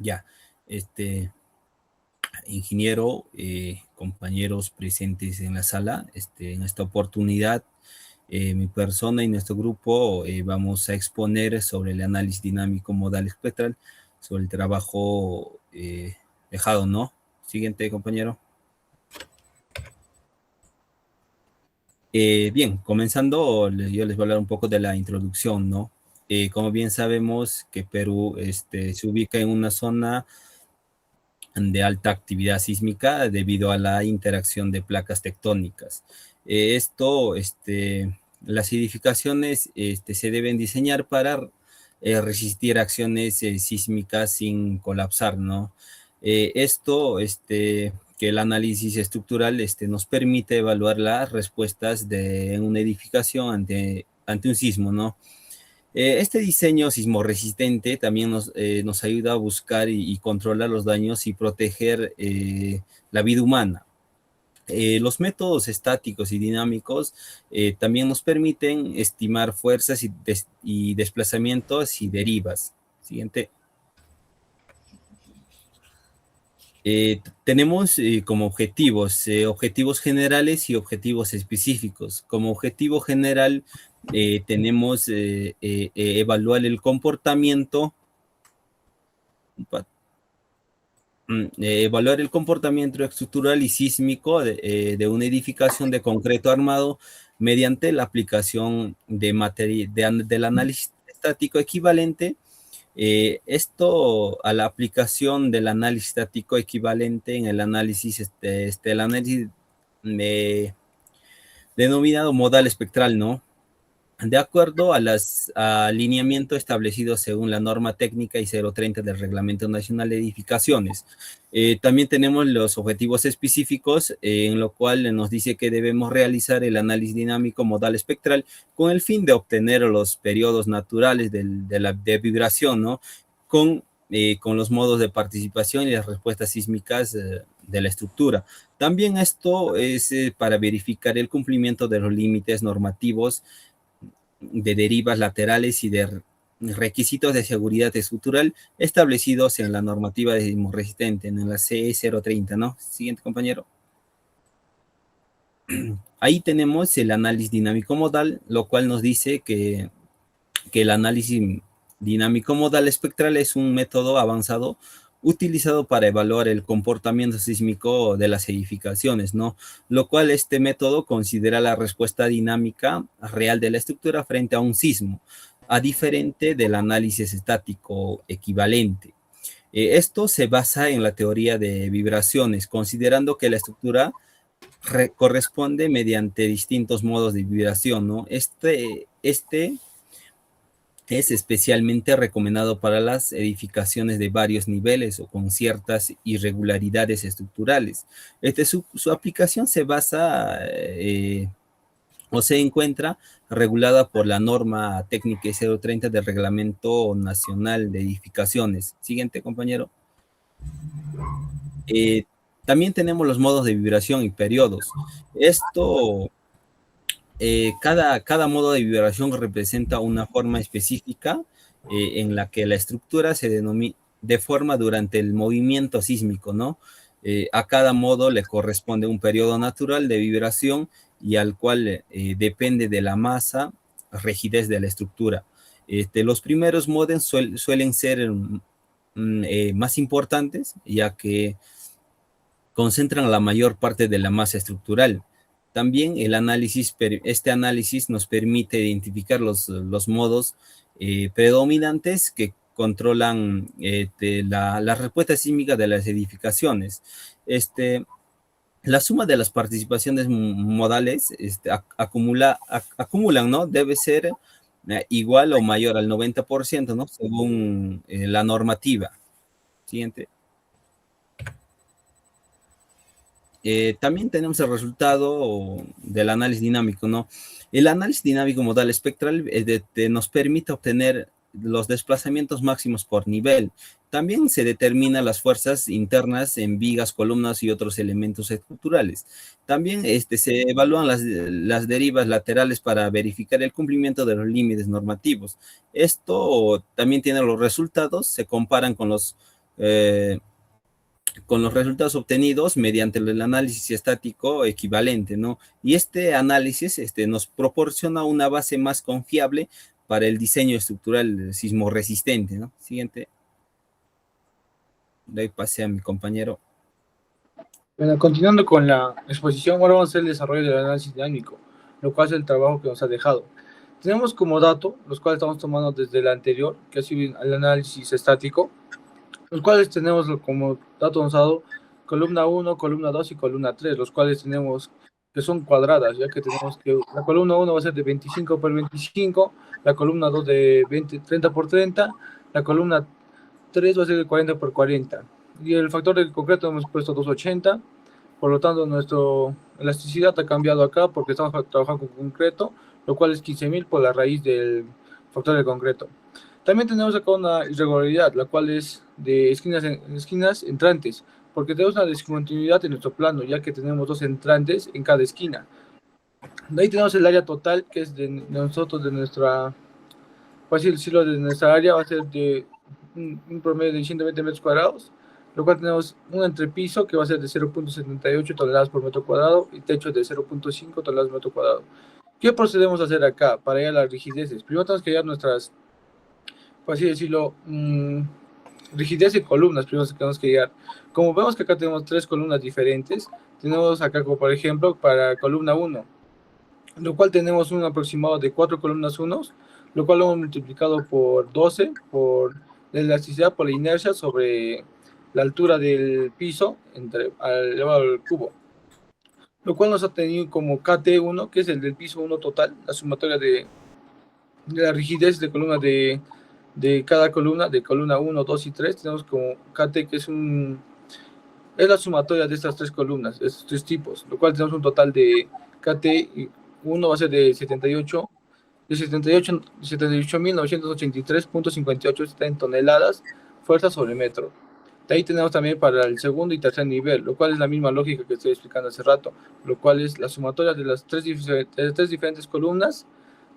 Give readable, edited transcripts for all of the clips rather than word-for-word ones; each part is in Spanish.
Ya, este, ingeniero, compañeros presentes en la sala, en esta oportunidad, mi persona y nuestro grupo vamos a exponer sobre el análisis dinámico modal espectral, sobre el trabajo dejado, ¿no? Siguiente, compañero. Bien, comenzando, yo les voy a hablar un poco de la introducción, ¿no? Como bien sabemos que Perú se ubica en una zona de alta actividad sísmica debido a la interacción de placas tectónicas. Las edificaciones se deben diseñar para resistir acciones sísmicas sin colapsar, ¿no? Que el análisis estructural nos permite evaluar las respuestas de una edificación ante un sismo, ¿no? Este diseño sismorresistente también nos ayuda a buscar y controlar los daños y proteger la vida humana. Los métodos estáticos y dinámicos también nos permiten estimar fuerzas y desplazamientos y derivas. Siguiente. Tenemos como objetivos generales y objetivos específicos. Como objetivo general tenemos evaluar el comportamiento, evaluar el comportamiento estructural y sísmico de una edificación de concreto armado mediante la aplicación del análisis estático equivalente. Esto a la aplicación del análisis estático equivalente en el análisis, el análisis denominado modal espectral, ¿no? De acuerdo a los alineamientos establecidos según la norma técnica y 030 del Reglamento Nacional de Edificaciones. También tenemos los objetivos específicos, en lo cual nos dice que debemos realizar el análisis dinámico modal espectral con el fin de obtener los periodos naturales de vibración, ¿no? Con los modos de participación y las respuestas sísmicas de la estructura. También esto es para verificar el cumplimiento de los límites normativos de derivas laterales y de requisitos de seguridad estructural establecidos en la normativa de sismorresistente, en la CE 030, ¿no? Siguiente, compañero. Ahí tenemos el análisis dinámico modal, lo cual nos dice que el análisis dinámico modal espectral es un método avanzado utilizado para evaluar el comportamiento sísmico de las edificaciones, ¿no? Lo cual este método considera la respuesta dinámica real de la estructura frente a un sismo, a diferente del análisis estático equivalente. Esto se basa en la teoría de vibraciones, considerando que la estructura corresponde mediante distintos modos de vibración, ¿no? Es especialmente recomendado para las edificaciones de varios niveles o con ciertas irregularidades estructurales. Su aplicación se basa o se encuentra regulada por la norma técnica 030 del Reglamento Nacional de Edificaciones. Siguiente, compañero. También tenemos los modos de vibración y periodos. Cada modo de vibración representa una forma específica en la que la estructura se deforma durante el movimiento sísmico, ¿no? A cada modo le corresponde un periodo natural de vibración y al cual depende de la masa, rigidez de la estructura. Los primeros modos suelen ser más importantes, ya que concentran la mayor parte de la masa estructural. También este análisis nos permite identificar los modos predominantes que controlan la respuesta sísmica de las edificaciones. La suma de las participaciones modales acumulan, ¿no? Debe ser igual o mayor al 90%, ¿no? Según la normativa. Siguiente. También tenemos el resultado del análisis dinámico, ¿no? El análisis dinámico modal espectral nos permite obtener los desplazamientos máximos por nivel. También se determinan las fuerzas internas en vigas, columnas y otros elementos estructurales. También se evalúan las derivas laterales para verificar el cumplimiento de los límites normativos. Esto también tiene los resultados, se comparan con los resultados obtenidos mediante el análisis estático equivalente, ¿no? Y este análisis nos proporciona una base más confiable para el diseño estructural sismo resistente, ¿no? Siguiente. De ahí pasé a mi compañero. Bueno, continuando con la exposición, ahora vamos a hacer el desarrollo del análisis dinámico, lo cual es el trabajo que nos ha dejado. Tenemos como dato, los cuales estamos tomando desde el anterior, que ha sido el análisis estático, los cuales tenemos como dato usado columna 1, columna 2 y columna 3, los cuales tenemos que son cuadradas, ya que tenemos que la columna 1 va a ser de 25 por 25, la columna 2 de 30 por 30, la columna 3 va a ser de 40 por 40. Y el factor del concreto hemos puesto 280, por lo tanto nuestra elasticidad ha cambiado acá porque estamos trabajando con concreto, lo cual es 15.000 por la raíz del factor del concreto. También tenemos acá una irregularidad, la cual es de esquinas entrantes, porque tenemos una discontinuidad en nuestro plano, ya que tenemos dos entrantes en cada esquina. De ahí tenemos el área total, que es de nosotros, de nuestra, por así decirlo, de nuestra área, va a ser de un promedio de 120 metros cuadrados, lo cual tenemos un entrepiso que va a ser de 0.78 toneladas por metro cuadrado y techo de 0.5 toneladas por metro cuadrado. ¿Qué procedemos a hacer acá para ir a las rigideces? Primero tenemos que hallar nuestras, por así decirlo, rigidez y columnas, primero tenemos que llegar. Como vemos que acá tenemos tres columnas diferentes, tenemos acá como por ejemplo para columna 1, lo cual tenemos un aproximado de 4 columnas 1, lo cual lo hemos multiplicado por 12, por la elasticidad, por la inercia sobre la altura del piso elevado al cubo, lo cual nos ha tenido como KT1, que es el del piso 1 total, la sumatoria de la rigidez de columna de cada columna, de columna 1, 2 y 3, tenemos como KT, que es la sumatoria de estas tres columnas, de estos tres tipos, lo cual tenemos un total de KT 1 va a ser de 78.983.58 toneladas fuerza sobre metro. De ahí tenemos también para el segundo y tercer nivel, lo cual es la misma lógica que estoy explicando hace rato, lo cual es la sumatoria de las tres diferentes columnas,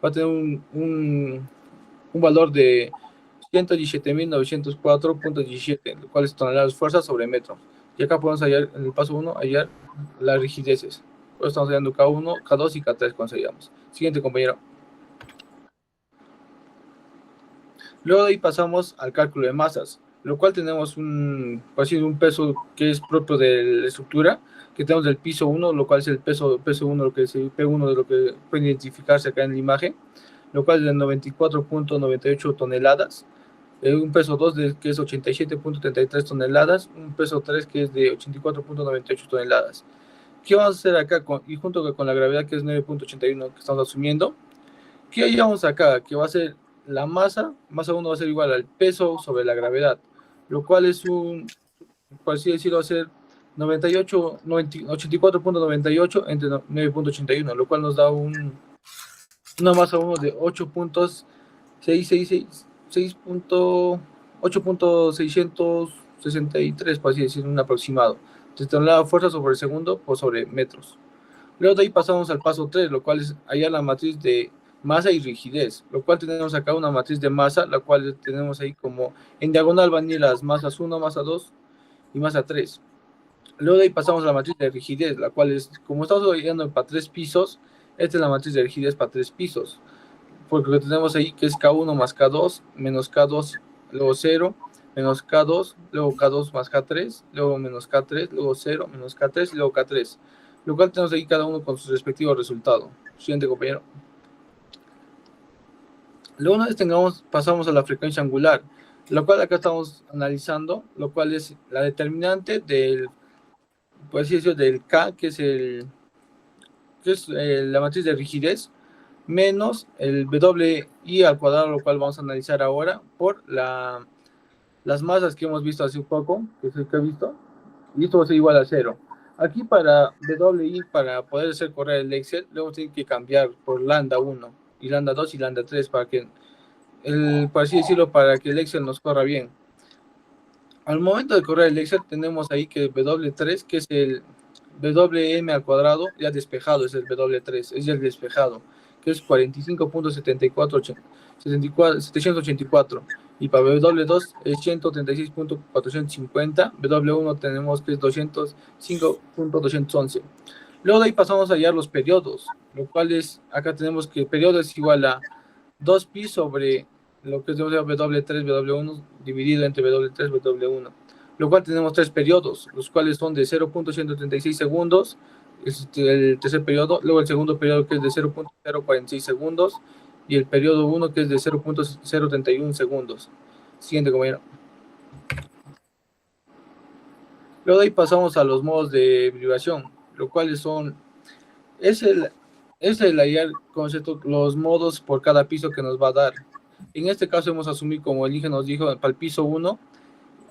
va a tener un valor de 117.904.17, lo cual es toneladas fuerza sobre metro. Y acá podemos hallar, en el paso 1, hallar las rigideces. Por eso estamos hallando K1, K2 y K3 cuando hallamos. Siguiente, compañero. Luego de ahí pasamos al cálculo de masas, lo cual tenemos un peso que es propio de la estructura, que tenemos del piso 1, lo cual es el peso 1, lo que es el P1 de lo que puede identificarse acá en la imagen, lo cual es de 94.98 toneladas. Un peso 2 que es 87.33 toneladas, un peso 3 que es de 84.98 toneladas. ¿Qué vamos a hacer acá? Y junto con la gravedad que es 9.81 que estamos asumiendo, ¿qué hallamos acá? Que va a ser la masa 1 va a ser igual al peso sobre la gravedad, lo cual es por así decirlo, va a ser 84.98 entre 9.81, lo cual nos da una masa 1 de 8.663, por así decir, un aproximado, de tonelada fuerza sobre segundo por sobre metros. Luego de ahí pasamos al paso 3, lo cual es hallar la matriz de masa y rigidez, lo cual tenemos acá una matriz de masa, la cual tenemos ahí como en diagonal van las masas 1, masa 2 y masa 3. Luego de ahí pasamos a la matriz de rigidez, la cual es, como estamos hallando para 3 pisos, esta es la matriz de rigidez para 3 pisos, porque lo que tenemos ahí que es K1 más K2, menos K2, luego 0, menos K2, luego K2 más K3, luego menos K3, luego 0, menos K3 y luego K3, lo cual tenemos ahí cada uno con su respectivo resultado. Siguiente, compañero. Luego una vez pasamos a la frecuencia angular, lo cual acá estamos analizando, lo cual es la determinante del, por así decirlo, del K, que es la matriz de rigidez, menos el WI al cuadrado, lo cual vamos a analizar ahora, por las masas que hemos visto hace un poco, que es el que he visto, y esto va a ser igual a 0. Aquí para WI, para poder hacer correr el Excel, luego tiene que cambiar por lambda 1, y lambda 2 y lambda 3, para que por así decirlo, para que el Excel nos corra bien. Al momento de correr el Excel tenemos ahí que W3, que es el WM al cuadrado, ya despejado, es el W3, es el despejado, que es 45.784. Y para W2 es 136.450. W1 tenemos que es 205.211. Luego de ahí pasamos a hallar los periodos, lo cual es, acá tenemos que el periodo es igual a 2pi sobre lo que es W3, W1 dividido entre W3, W1. Lo cual tenemos tres periodos, los cuales son de 0.136 segundos, es el tercer periodo, luego el segundo periodo que es de 0.046 segundos, y el periodo 1 que es de 0.031 segundos. Siguiente, compañero. Luego de ahí pasamos a los modos de vibración, lo cuales son, es el hallar concepto, los modos por cada piso que nos va a dar. En este caso hemos asumido, como el Inge nos dijo, para el piso 1,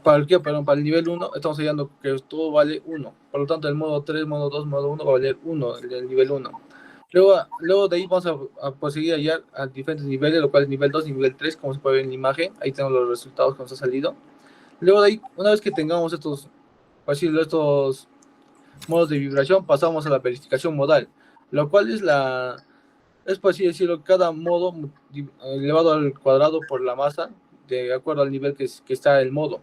para el nivel 1, estamos hallando que todo vale 1. Por lo tanto, el modo 3, modo 2, modo 1 va a valer 1, el nivel 1. Luego de ahí vamos a proseguir a hallar a diferentes niveles, lo cual es nivel 2 y nivel 3, como se puede ver en la imagen. Ahí tenemos los resultados que nos ha salido. Luego de ahí, una vez que tengamos estos modos de vibración, pasamos a la verificación modal, lo cual es por así decirlo, cada modo elevado al cuadrado por la masa, de acuerdo al nivel que está el modo.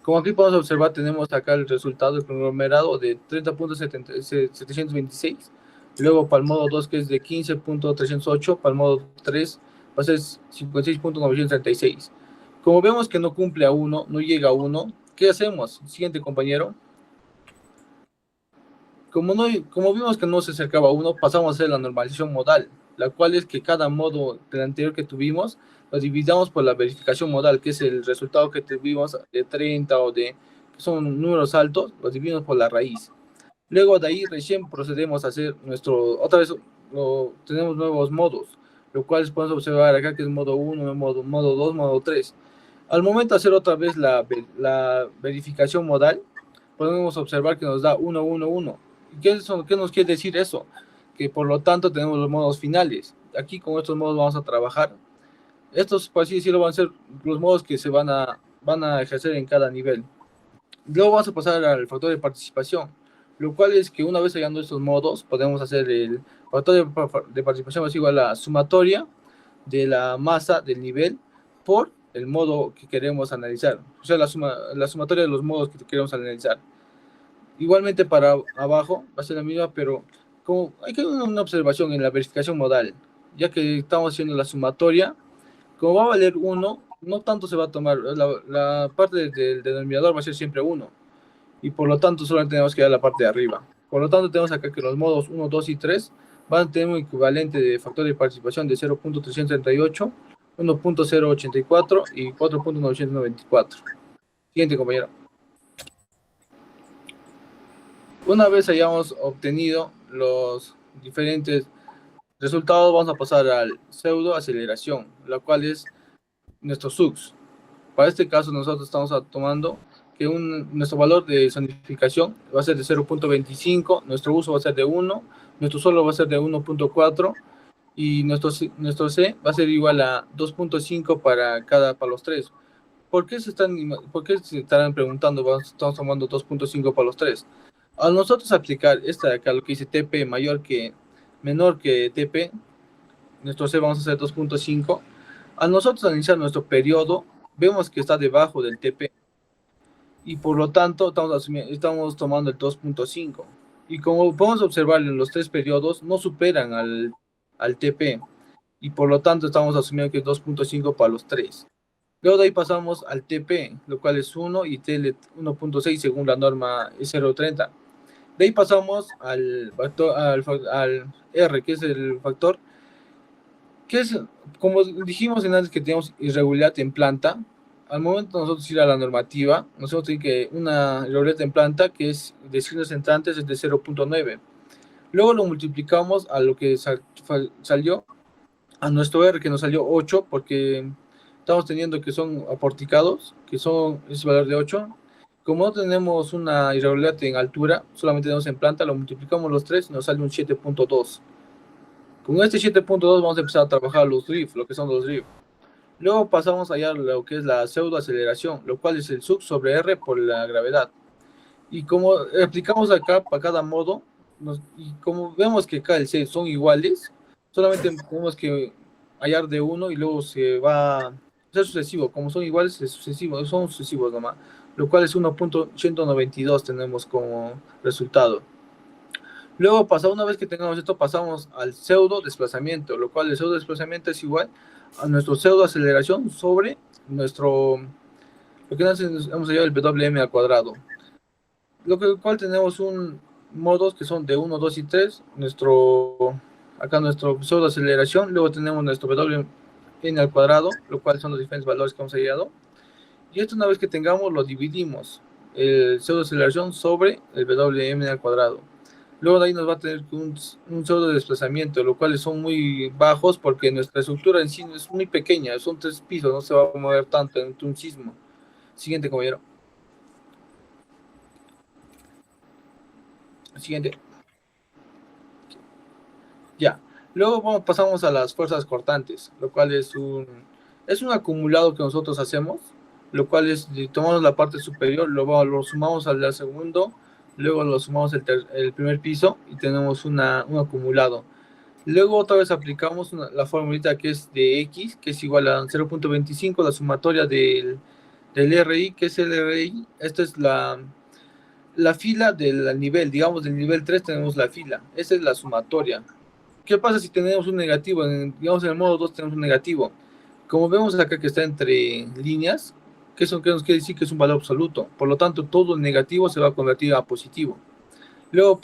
Como aquí podemos observar, tenemos acá el resultado, el conglomerado de 30.726. Luego para el modo 2, que es de 15.308. Para el modo 3 va a ser 56.936. Como vemos que no cumple a 1, no llega a 1, ¿qué hacemos? Siguiente, compañero. Como vimos que no se acercaba a 1, pasamos a hacer la normalización modal, la cual es que cada modo del anterior que tuvimos lo dividamos por la verificación modal, que es el resultado que tuvimos de 30 o de que son números altos, los dividimos por la raíz. Luego de ahí recién procedemos a hacer otra vez tenemos nuevos modos, lo cual podemos observar acá que es modo 1, modo 2, modo 3. Al momento de hacer otra vez la verificación modal, podemos observar que nos da 1, 1, 1. ¿Qué nos quiere decir eso? Que por lo tanto tenemos los modos finales. Aquí con estos modos vamos a trabajar. Estos, por así decirlo, van a ser los modos que se van a ejercer en cada nivel. Luego vamos a pasar al factor de participación, lo cual es que una vez hallando estos modos, podemos hacer el factor de participación es igual a la sumatoria de la masa del nivel por el modo que queremos analizar. O sea, la sumatoria de los modos que queremos analizar. Igualmente para abajo va a ser la misma, pero como hay que hacer una observación en la verificación modal, ya que estamos haciendo la sumatoria, como va a valer 1, no tanto se va a tomar, la parte del denominador va a ser siempre 1, y por lo tanto solamente tenemos que dar la parte de arriba. Por lo tanto tenemos acá que los modos 1, 2 y 3 van a tener un equivalente de factor de participación de 0.338, 1.084 y 4.994. Siguiente, compañero. Una vez hayamos obtenido los diferentes resultados, vamos a pasar al pseudo aceleración, la cual es nuestro SUX. Para este caso nosotros estamos tomando que nuestro valor de sonificación va a ser de 0.25, nuestro uso va a ser de 1, nuestro solo va a ser de 1.4 y nuestro C va a ser igual a 2.5 para los tres. ¿Por qué se estarán preguntando, estamos tomando 2.5 para los tres? Al nosotros aplicar esta de acá, lo que dice TP menor que TP, nuestro C vamos a hacer 2.5. Al nosotros analizar nuestro periodo, vemos que está debajo del TP. Y por lo tanto, estamos tomando el 2.5. Y como podemos observar en los tres periodos, no superan al TP. Y por lo tanto, estamos asumiendo que es 2.5 para los tres. Luego de ahí pasamos al TP, lo cual es 1 y TL 1.6 según la norma 030. De ahí pasamos al R, que es el factor, que es, como dijimos antes que tenemos irregularidad en planta. Al momento de nosotros ir a la normativa, nosotros tenemos que una irregularidad en planta que es de signos entrantes es de 0.9. Luego lo multiplicamos a lo que salió, a nuestro R que nos salió 8, porque estamos teniendo que son aporticados, que son ese valor de 8. Como no tenemos una irregularidad en altura, solamente tenemos en planta, lo multiplicamos los tres y nos sale un 7.2. Con este 7.2 vamos a empezar a trabajar los drift, lo que son los drift. Luego pasamos allá a lo que es la pseudoaceleración, lo cual es el sub sobre R por la gravedad. Y como aplicamos acá para cada modo, y como vemos que acá el C son iguales, solamente tenemos que hallar de uno y luego se va a ser sucesivo. Como son iguales, es sucesivo, son sucesivos nomás, lo cual es 1.192 tenemos como resultado. Luego, una vez que tengamos esto, pasamos al pseudo desplazamiento, lo cual el pseudo desplazamiento es igual a nuestro pseudo aceleración sobre lo que hemos llamado el WM al cuadrado. Cual tenemos modos que son de 1, 2 y 3, acá nuestro pseudo aceleración, luego tenemos nuestro WM al cuadrado, lo cual son los diferentes valores que hemos hallado. Y esto una vez que tengamos, lo dividimos, el pseudo aceleración sobre el WM al cuadrado. Luego de ahí nos va a tener un pseudo desplazamiento, lo cual son muy bajos porque nuestra estructura en sí es muy pequeña, son 3 pisos, no se va a mover tanto en un sismo. Siguiente, compañero. Siguiente. Ya. Luego pasamos a las fuerzas cortantes, lo cual es un acumulado que nosotros hacemos, lo cual es, tomamos la parte superior, lo sumamos al segundo, luego lo sumamos el primer piso y tenemos un acumulado. Luego otra vez aplicamos la formulita que es de X, que es igual a 0.25, la sumatoria del RI, que es el RI. Esta es la fila del nivel, digamos del nivel 3 tenemos la fila, esa es la sumatoria. ¿Qué pasa si tenemos un negativo? Digamos en el modo 2 tenemos un negativo. Como vemos acá que está entre líneas, que eso nos quiere decir que es un valor absoluto. Por lo tanto, todo el negativo se va a convertir a positivo. Luego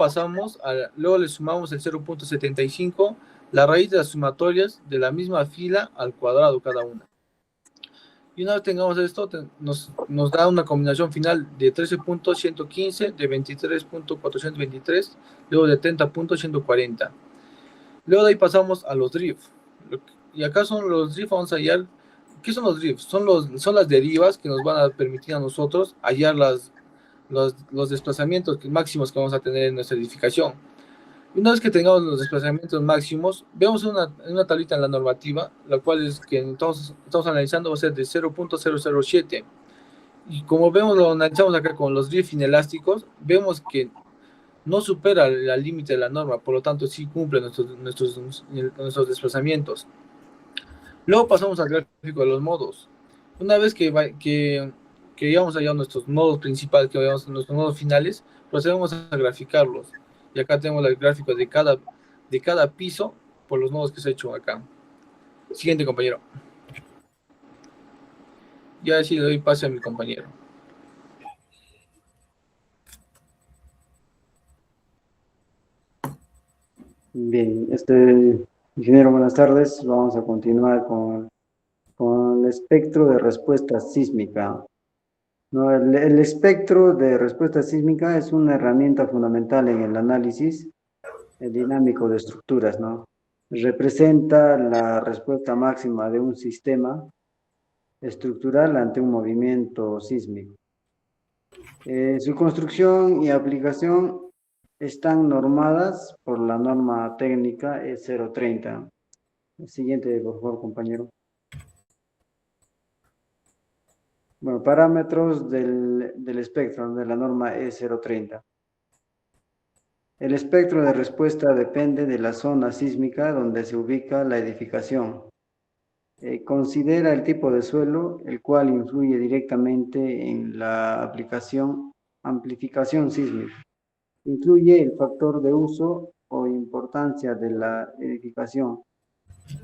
le sumamos el 0.75, la raíz de las sumatorias de la misma fila al cuadrado cada una. Y una vez tengamos esto, nos da una combinación final de 13.115, de 23.423, luego de 30.140. Luego de ahí pasamos a los drift. Y acá son los drift, vamos a hallar. ¿Qué son los drifts? Son las derivas que nos van a permitir a nosotros hallar los desplazamientos máximos que vamos a tener en nuestra edificación. Y una vez que tengamos los desplazamientos máximos, vemos una tablita en la normativa, la cual es que estamos analizando va a ser de 0.007. Y como vemos, lo analizamos acá con los drift inelásticos, vemos que no supera el límite de la norma, por lo tanto sí cumple nuestros desplazamientos. Luego pasamos al gráfico de los modos. Una vez que llevamos allá nuestros nodos principales, que veamos nuestros nodos finales, procedemos a graficarlos. Y acá tenemos el gráfico de cada piso por los nodos que se ha hecho acá. Siguiente, compañero. Ya sí le doy pase a mi compañero. Bien, ingeniero, buenas tardes. Vamos a continuar con el espectro de respuesta sísmica. ¿No? El espectro de respuesta sísmica es una herramienta fundamental en el análisis dinámico de estructuras, ¿no? Representa la respuesta máxima de un sistema estructural ante un movimiento sísmico. Su construcción y aplicación están normadas por la norma técnica E030. El siguiente, por favor, compañero. Bueno, parámetros del espectro de la norma E030. El espectro de respuesta depende de la zona sísmica donde se ubica la edificación. Considera el tipo de suelo, el cual influye directamente en la amplificación sísmica. Incluye el factor de uso o importancia de la edificación.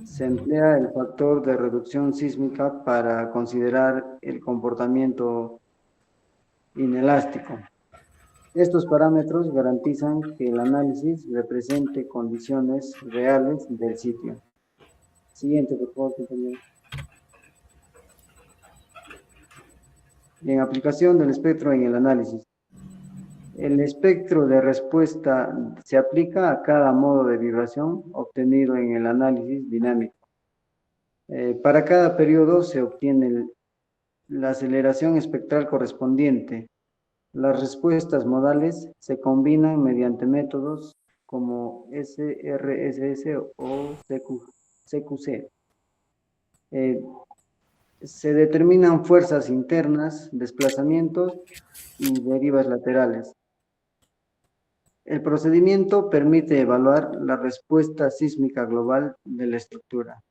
Se emplea el factor de reducción sísmica para considerar el comportamiento inelástico. Estos parámetros garantizan que el análisis represente condiciones reales del sitio. Siguiente, por favor, compañero. En aplicación del espectro en el análisis. El espectro de respuesta se aplica a cada modo de vibración obtenido en el análisis dinámico. Para cada periodo se obtiene la aceleración espectral correspondiente. Las respuestas modales se combinan mediante métodos como SRSS o CQC. Se determinan fuerzas internas, desplazamientos y derivas laterales. El procedimiento permite evaluar la respuesta sísmica global de la estructura.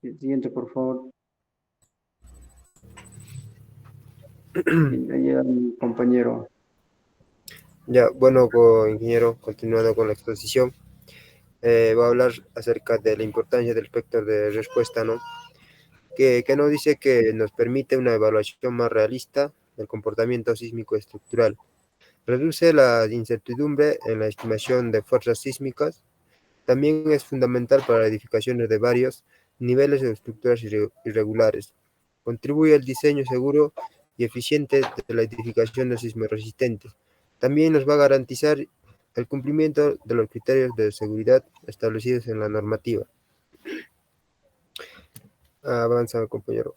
El siguiente, por favor. Ahí llega mi compañero. Ya, bueno, ingeniero, continuando con la exposición, voy a hablar acerca de la importancia del espectro de respuesta, ¿no? Que nos dice que nos permite una evaluación más realista del comportamiento sísmico estructural. Reduce la incertidumbre en la estimación de fuerzas sísmicas. También es fundamental para edificaciones de varios niveles de estructuras irregulares. Contribuye al diseño seguro y eficiente de la edificación de sismorresistentes. También nos va a garantizar el cumplimiento de los criterios de seguridad establecidos en la normativa. Avanza, compañero.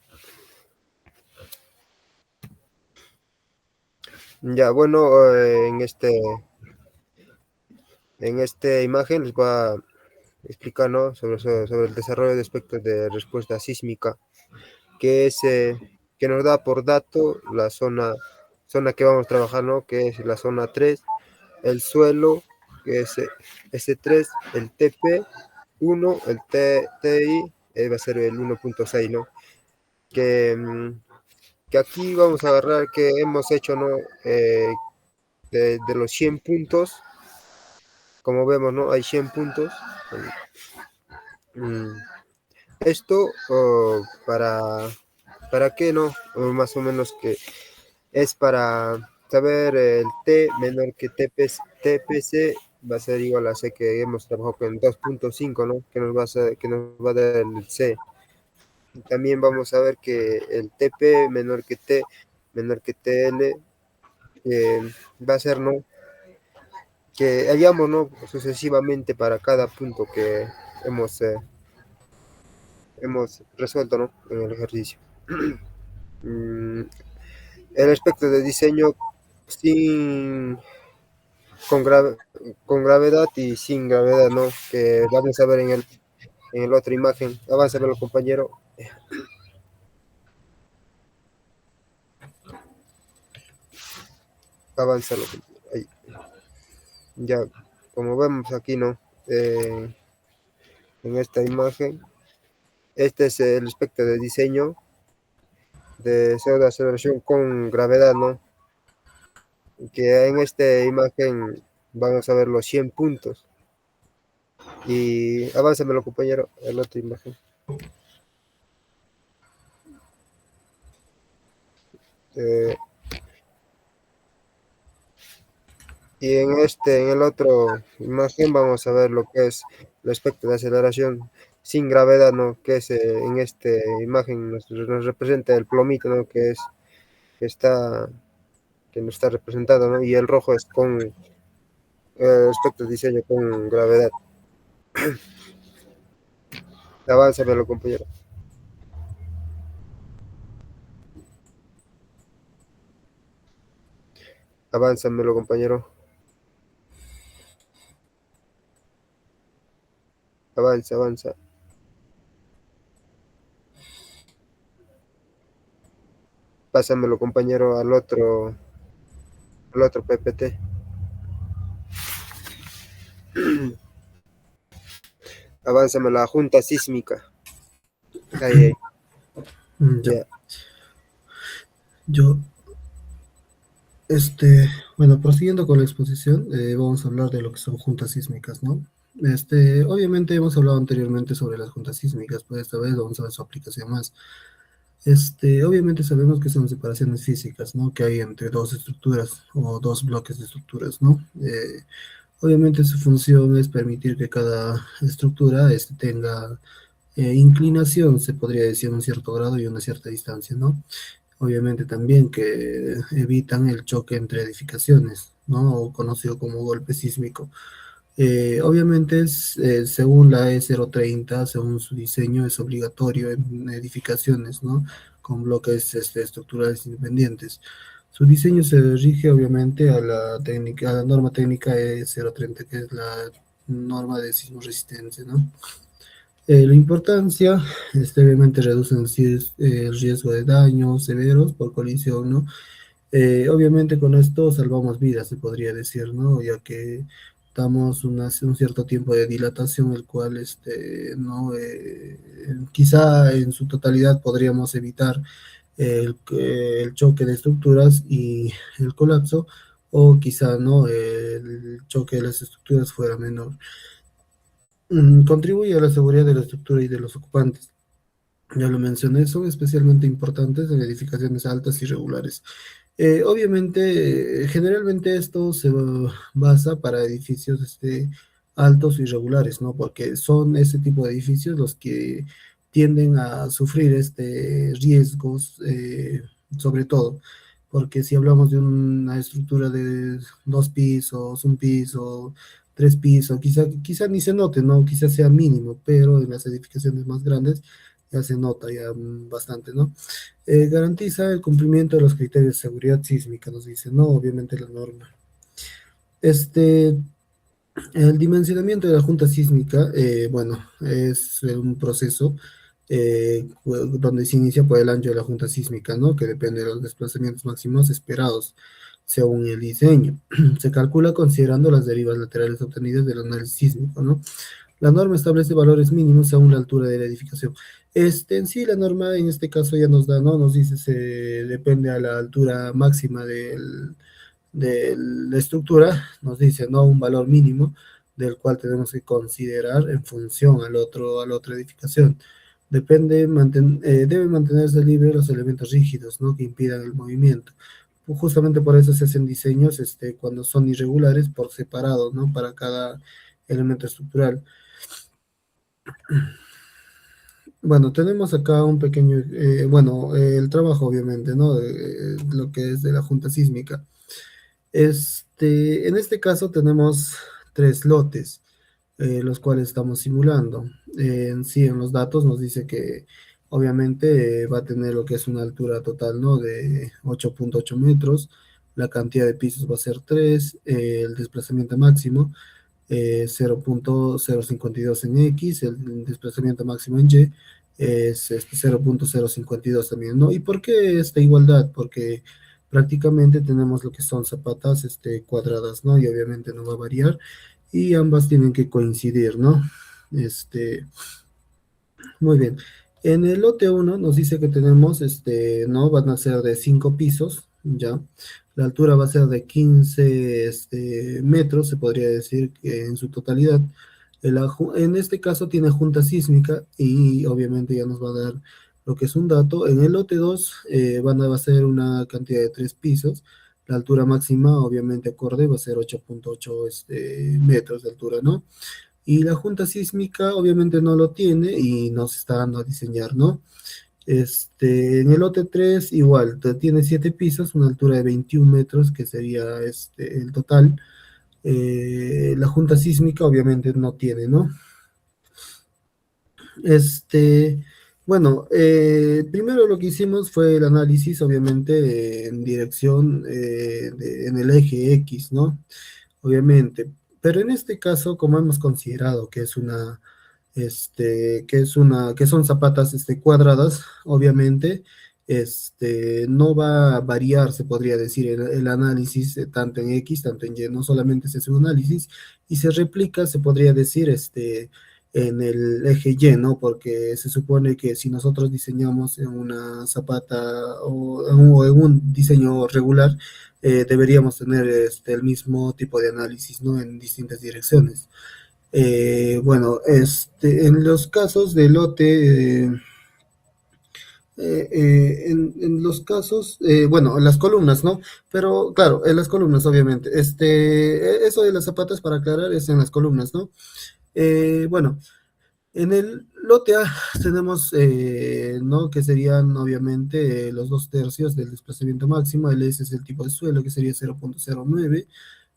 Ya, bueno, en esta imagen les voy a explicar, ¿no? sobre el desarrollo de aspectos de respuesta sísmica, que es que nos da por dato la zona que vamos a trabajar, ¿no? Que es la zona 3, el suelo, que es S3, el TP1, el TI, va a ser el 1.6, ¿no? Que aquí vamos a agarrar que hemos hecho, ¿no? De los 100 puntos, como vemos, ¿no? Hay 100 puntos. Mm, Esto para qué, ¿no? O más o menos que es para saber el T menor que TPC va a ser igual a C, que hemos trabajado con 2.5, ¿no? Que nos va a dar el C. También vamos a ver que el TP menor que T menor que TL va a ser, ¿no? Que hallamos, ¿no? Sucesivamente para cada punto que hemos resuelto, ¿no? En el ejercicio. Mm, el aspecto de diseño sin, con, gra- con gravedad y sin gravedad, ¿no? Que vamos a ver en la otra imagen. Avánzame, compañero. Avánzalo. Ahí. Ya, como vemos aquí, ¿no? En esta imagen, este es el aspecto de diseño de pseudo aceleración con gravedad, ¿no? Que en esta imagen vamos a ver los 100 puntos. Y avánzamelo, compañero, en la otra imagen. Eh, y en el otro imagen vamos a ver lo que es el aspecto de aceleración sin gravedad, ¿no? Que es en esta imagen nos representa el plomito, ¿no? Que está, que nos está representado, ¿no? Y el rojo es con aspecto de diseño con gravedad. Avánzamelo, compañero. Avánzamelo, compañero. Avanza, avanza. Pásamelo, compañero, al otro PPT. Avánzame la junta sísmica. Ahí. Ya. Ya. Yo, bueno, prosiguiendo con la exposición, vamos a hablar de lo que son juntas sísmicas, ¿no? Obviamente hemos hablado anteriormente sobre las juntas sísmicas, pues esta vez vamos a ver su aplicación más. Obviamente sabemos que son separaciones físicas, ¿no? Que hay entre dos estructuras o dos bloques de estructuras, ¿no? Obviamente su función es permitir que cada estructura tenga inclinación, se podría decir, a un cierto grado y una cierta distancia, ¿no? Obviamente también que evitan el choque entre edificaciones, ¿no? O conocido como golpe sísmico. Obviamente, según la E030, según su diseño, es obligatorio en edificaciones, ¿no? Con bloques estructurales independientes. Su diseño se rige, obviamente, a la norma técnica E030, que es la norma de sismo resistencia, ¿no? La importancia, obviamente reducen el riesgo de daños severos por colisión, ¿no? Obviamente con esto salvamos vidas, se podría decir, ¿no? Ya que damos un cierto tiempo de dilatación, el cual, ¿no? Quizá en su totalidad podríamos evitar el choque de estructuras y el colapso, o quizá, ¿no? El choque de las estructuras fuera menor. Contribuye a la seguridad de la estructura y de los ocupantes. Ya lo mencioné, son especialmente importantes en edificaciones altas y regulares. Obviamente, generalmente esto se basa para edificios altos y regulares, ¿no? Porque son ese tipo de edificios los que tienden a sufrir riesgos, sobre todo, porque si hablamos de una estructura de 2 pisos, 1 piso, 3 pisos, quizá ni se note, ¿no? Quizá sea mínimo, pero en las edificaciones más grandes ya se nota ya bastante, ¿no? Garantiza el cumplimiento de los criterios de seguridad sísmica, nos dice, ¿no? Obviamente la norma. Este, el dimensionamiento de la junta sísmica, bueno, es un proceso donde se inicia por el ancho de la junta sísmica, ¿no? Que depende de los desplazamientos máximos esperados según el diseño. Se calcula considerando las derivas laterales obtenidas del análisis sísmico, ¿no? La norma establece valores mínimos según la altura de la edificación. En sí, la norma en este caso ya nos da, ¿no? Nos dice, depende a la altura máxima de la estructura, nos dice, ¿no? Un valor mínimo del cual tenemos que considerar en función a la otra edificación. Deben mantenerse libres los elementos rígidos, ¿no? Que impidan el movimiento. Justamente por eso se hacen diseños, cuando son irregulares, por separado, ¿no? Para cada elemento estructural. Bueno, tenemos acá un pequeño, el trabajo obviamente, ¿no? Lo que es de la junta sísmica. En este caso tenemos 3 lotes, los cuales estamos simulando. En sí, en los datos nos dice que obviamente va a tener lo que es una altura total, ¿no? De 8.8 metros, la cantidad de pisos va a ser 3, el desplazamiento máximo 0.052 en X, el desplazamiento máximo en Y es 0.052 también, ¿no? ¿Y por qué esta igualdad? Porque prácticamente tenemos lo que son zapatas cuadradas, ¿no? Y obviamente no va a variar y ambas tienen que coincidir, ¿no? Muy bien. En el lote 1 nos dice que tenemos, ¿no? Van a ser de 5 pisos, ¿ya? La altura va a ser de 15 metros, se podría decir que en su totalidad. En este caso tiene junta sísmica y obviamente ya nos va a dar lo que es un dato. En el lote 2 va a ser una cantidad de 3 pisos. La altura máxima, obviamente acorde, va a ser 8.8 metros de altura, ¿no? Y la junta sísmica obviamente no lo tiene y nos está dando a diseñar, ¿no? En el lote 3 igual, tiene 7 pisos, una altura de 21 metros, que sería el total. La junta sísmica obviamente no tiene, ¿no? Bueno, primero lo que hicimos fue el análisis, obviamente, en dirección, en el eje X, ¿no? Obviamente. Pero en este caso, como hemos considerado que son zapatas, cuadradas, obviamente, no va a variar, se podría decir, el análisis, tanto en X, tanto en Y, no solamente se hace un análisis y se replica, se podría decir, en el eje Y, ¿no? Porque se supone que si nosotros diseñamos en una zapata o en un diseño regular, deberíamos tener el mismo tipo de análisis, ¿no? En distintas direcciones. Bueno, en los casos de lote, en los casos, bueno, en las columnas, ¿no? Pero claro, en las columnas, obviamente. Eso de las zapatas, para aclarar, es en las columnas, ¿no? Bueno, en el lote A tenemos, ¿no? Que serían obviamente los 2 tercios del desplazamiento máximo, el S es el tipo de suelo, que sería 0.09,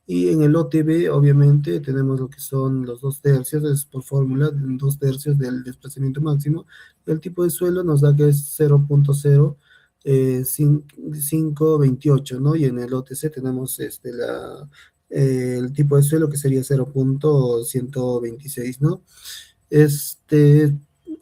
y en el lote B obviamente tenemos lo que son los 2 tercios, es por fórmula, 2 tercios del desplazamiento máximo, el tipo de suelo nos da que es 0.0528, ¿no? Y en el lote C tenemos el tipo de suelo que sería 0.126, ¿no?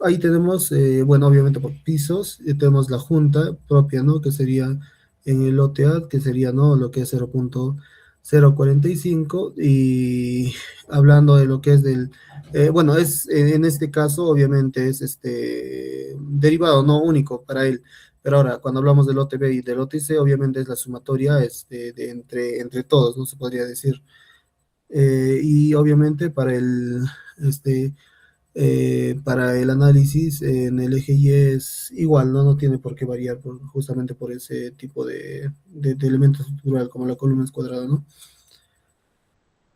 Ahí tenemos, bueno, obviamente por pisos, tenemos la junta propia, ¿no? Que sería en el OTAD, que sería, ¿no? Lo que es 0.045 y hablando de lo que es bueno, en este caso obviamente es derivado, no único para él, pero ahora cuando hablamos del OTB y del OTC, obviamente es la sumatoria entre todos, ¿no? Se podría decir. Y obviamente este, para el análisis en el eje Y es igual, ¿no? No tiene por qué variar justamente por ese tipo de elemento estructural como la columna es cuadrada, ¿no?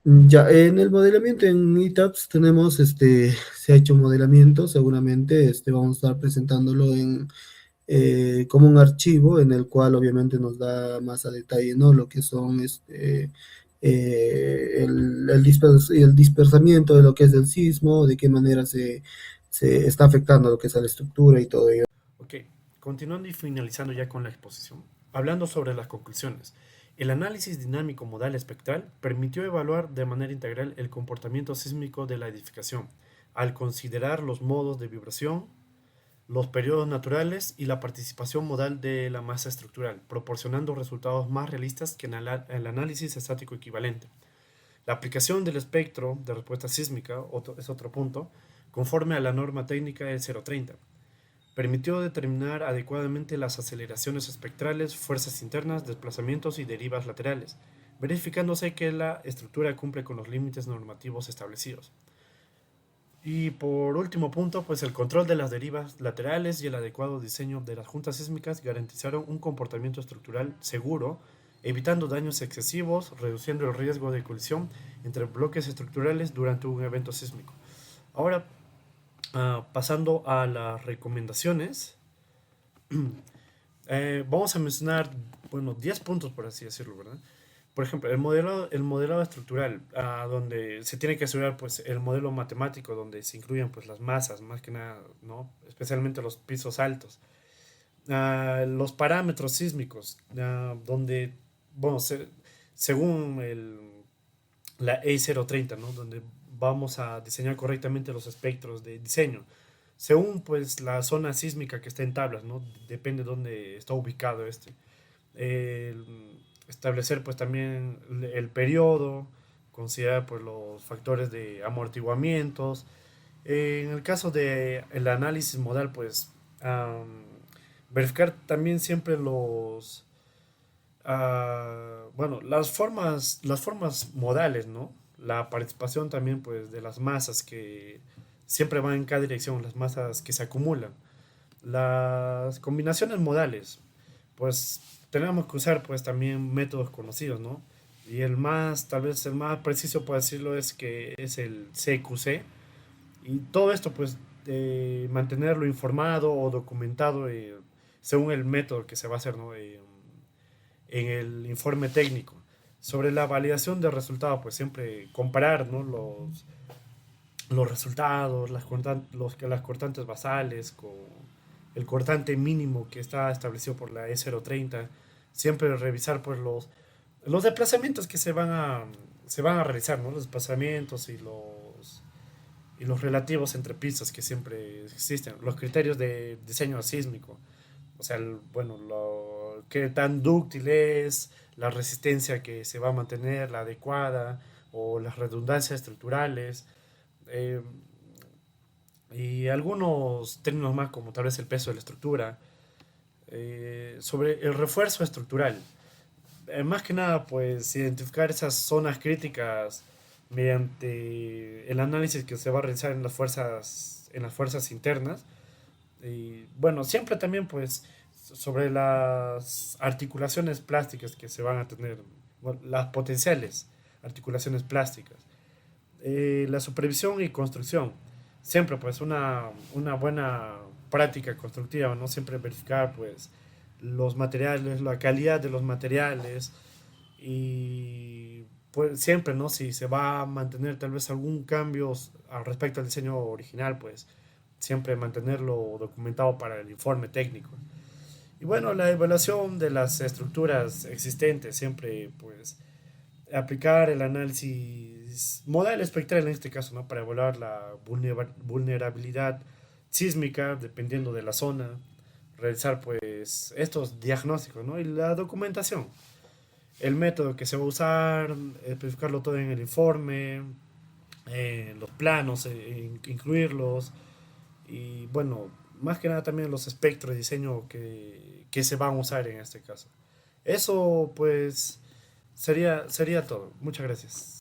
Ya, en el modelamiento en ETABS tenemos, se ha hecho un modelamiento, seguramente vamos a estar presentándolo como un archivo en el cual obviamente nos da más a detalle, ¿no? Lo que son el dispersamiento de lo que es el sismo, de qué manera se está afectando lo que es a la estructura y todo ello. Ok, continuando y finalizando ya con la exposición. Hablando sobre las conclusiones. El análisis dinámico modal espectral permitió evaluar de manera integral el comportamiento sísmico de la edificación, al considerar los modos de vibración, los periodos naturales y la participación modal de la masa estructural, proporcionando resultados más realistas que en el análisis estático equivalente. La aplicación del espectro de respuesta sísmica es otro punto, conforme a la norma técnica E 030. Permitió determinar adecuadamente las aceleraciones espectrales, fuerzas internas, desplazamientos y derivas laterales, verificándose que la estructura cumple con los límites normativos establecidos. Y por último punto, pues el control de las derivas laterales y el adecuado diseño de las juntas sísmicas garantizaron un comportamiento estructural seguro, evitando daños excesivos, reduciendo el riesgo de colisión entre bloques estructurales durante un evento sísmico. Ahora, pasando a las recomendaciones, vamos a mencionar, bueno, 10 puntos por así decirlo, ¿verdad? Por ejemplo, el modelado estructural, donde se tiene que estudiar pues, el modelo matemático, donde se incluyen pues, las masas, más que nada, ¿no? Especialmente los pisos altos. Los parámetros sísmicos, donde, bueno, según la E030, ¿no? Donde vamos a diseñar correctamente los espectros de diseño. Según pues la zona sísmica que está en tablas, ¿no? Depende de dónde está ubicado establecer pues también el periodo, considerar pues los factores de amortiguamientos. En el caso del análisis modal, pues verificar también siempre bueno, las formas modales, ¿no? La participación también pues de las masas que siempre van en cada dirección, las masas que se acumulan. Las combinaciones modales, pues tenemos que usar pues también métodos conocidos, ¿no? Y tal vez el más preciso por decirlo es que es el CQC. Y todo esto pues mantenerlo informado o documentado según el método que se va a hacer, ¿no? En el informe técnico. Sobre la validación de resultados, pues siempre comparar, ¿no? Los resultados, las cortantes basales con el cortante mínimo que está establecido por la E030, siempre revisar pues los desplazamientos que se van a realizar, ¿no? Los desplazamientos y los relativos entre pisos que siempre existen, los criterios de diseño sísmico, o sea, bueno, qué tan dúctil es, la resistencia que se va a mantener, la adecuada, o las redundancias estructurales, eh, y algunos términos más como tal vez el peso de la estructura, sobre el refuerzo estructural. Más que nada, pues identificar esas zonas críticas mediante el análisis que se va a realizar en las fuerzas internas. Y bueno, siempre también pues sobre las articulaciones plásticas que se van a tener, bueno, las potenciales articulaciones plásticas. La supervisión y construcción. Siempre pues una buena práctica constructiva, ¿no? Siempre verificar pues los materiales, la calidad de los materiales y pues siempre, ¿no? Si se va a mantener tal vez algún cambio al respecto al diseño original, pues siempre mantenerlo documentado para el informe técnico. Y bueno, la evaluación de las estructuras existentes, siempre pues aplicar el análisis modal espectral en este caso, ¿no? Para evaluar la vulnerabilidad sísmica dependiendo de la zona, realizar pues estos diagnósticos, ¿no? Y la documentación, el método que se va a usar, especificarlo todo en el informe, los planos, incluirlos y bueno, más que nada también los espectros de diseño que se van a usar en este caso. Eso pues sería todo. Muchas gracias.